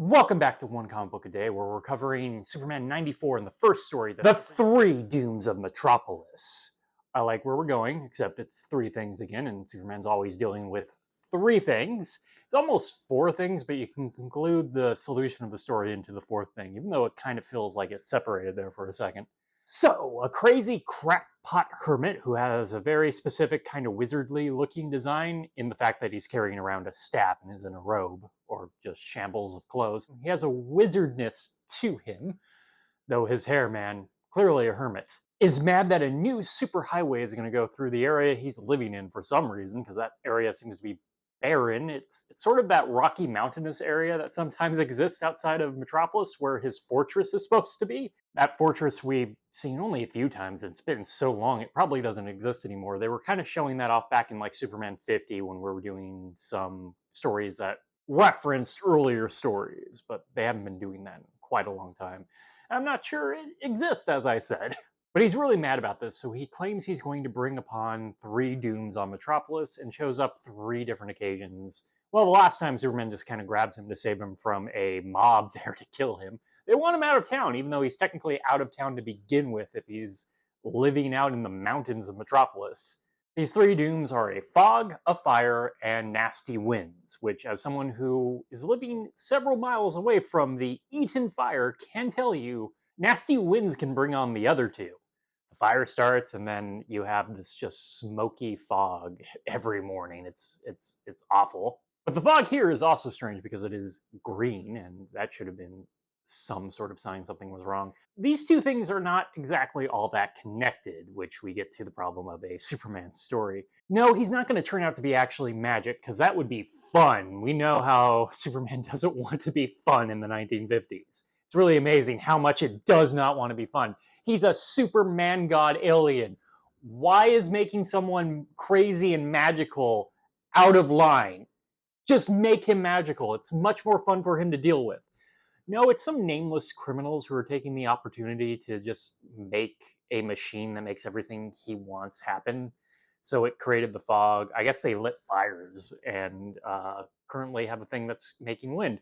Welcome back to One Comic Book a Day, where we're covering Superman 94 in the first story, The Three Dooms of Metropolis. I like where we're going, except it's three things again, and Superman's always dealing with three things. It's almost four things, but you can conclude the solution of the story into the fourth thing, even though it kind of feels like it's separated there for a second. So, a crazy crackpot hermit who has a very specific kind of wizardly looking design in the fact that he's carrying around a staff and is in a robe, or just shambles of clothes. He has a wizardness to him, though his hair, man, clearly a hermit, is mad that a new superhighway is going to go through the area he's living in for some reason, because that area seems to be barren. It's sort of that rocky mountainous area that sometimes exists outside of Metropolis where his fortress is supposed to be. That fortress we've seen only a few times. It's been so long it probably doesn't exist anymore. They were kind of showing that off back in like Superman 50 when we were doing some stories that referenced earlier stories, but they haven't been doing that in quite a long time. I'm not sure it exists, as I said. But he's really mad about this, so he claims he's going to bring upon three dooms on Metropolis and shows up three different occasions. Well, the last time Superman just kind of grabs him to save him from a mob there to kill him. They want him out of town, even though he's technically out of town to begin with if he's living out in the mountains of Metropolis. These three dooms are a fog, a fire, and nasty winds, which, as someone who is living several miles away from the Eaton fire, can tell you, nasty winds can bring on the other two. The fire starts, and then you have this just smoky fog every morning. It's awful. But the fog here is also strange because it is green, and that should have been some sort of sign something was wrong. These two things are not exactly all that connected, which we get to the problem of a Superman story. No, he's not going to turn out to be actually magic, because that would be fun. We know how Superman doesn't want to be fun in the 1950s. It's really amazing how much it does not want to be fun. He's a Superman god alien. Why is making someone crazy and magical out of line? Just make him magical. It's much more fun for him to deal with. No, it's some nameless criminals who are taking the opportunity to just make a machine that makes everything he wants happen. So it created the fog. I guess they lit fires and currently have a thing that's making wind.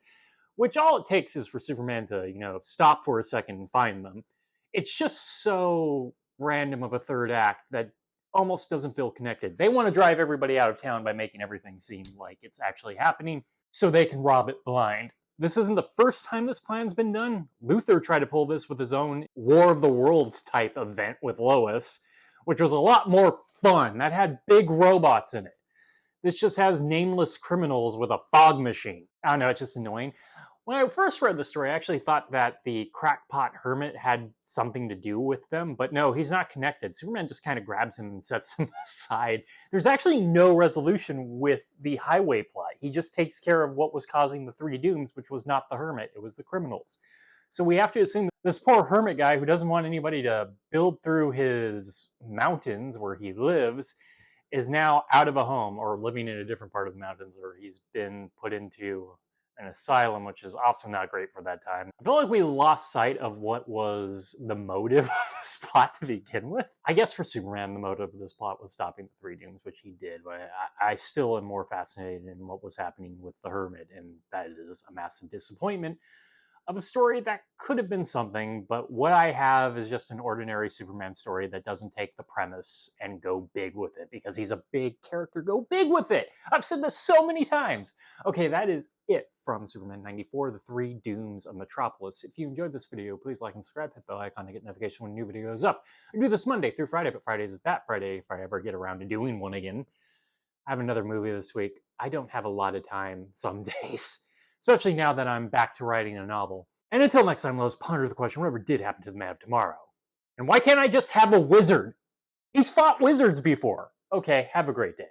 Which all it takes is for Superman to, stop for a second and find them. It's just so random of a third act that almost doesn't feel connected. They want to drive everybody out of town by making everything seem like it's actually happening so they can rob it blind. This isn't the first time this plan's been done. Luthor tried to pull this with his own War of the Worlds type event with Lois, which was a lot more fun. That had big robots in it. This just has nameless criminals with a fog machine. I don't know, it's just annoying. When I first read the story, I actually thought that the crackpot hermit had something to do with them, but no, he's not connected. Superman just kind of grabs him and sets him aside. There's actually no resolution with the highway plot. He just takes care of what was causing the three dooms, which was not the hermit, it was the criminals. So we have to assume that this poor hermit guy who doesn't want anybody to build through his mountains where he lives is now out of a home or living in a different part of the mountains, or he's been put into an asylum, which is also not great for that time. I feel like we lost sight of what was the motive of this plot to begin with. I guess for Superman, the motive of this plot was stopping the three dooms, which he did, but I still am more fascinated in what was happening with the hermit, and that is a massive disappointment of a story that could have been something, but what I have is just an ordinary Superman story that doesn't take the premise and go big with it, because he's a big character. Go big with it! I've said this so many times! Okay, that is it from Superman 94, The Three Dooms of Metropolis. If you enjoyed this video, please like and subscribe, hit the bell icon to get notification when a new video is up. I do this Monday through Friday, but Fridays is Bat Friday if I ever get around to doing one again. I have another movie this week. I don't have a lot of time some days, especially now that I'm back to writing a novel. And until next time, let us ponder the question, whatever did happen to the man of tomorrow? And why can't I just have a wizard? He's fought wizards before. Okay, have a great day.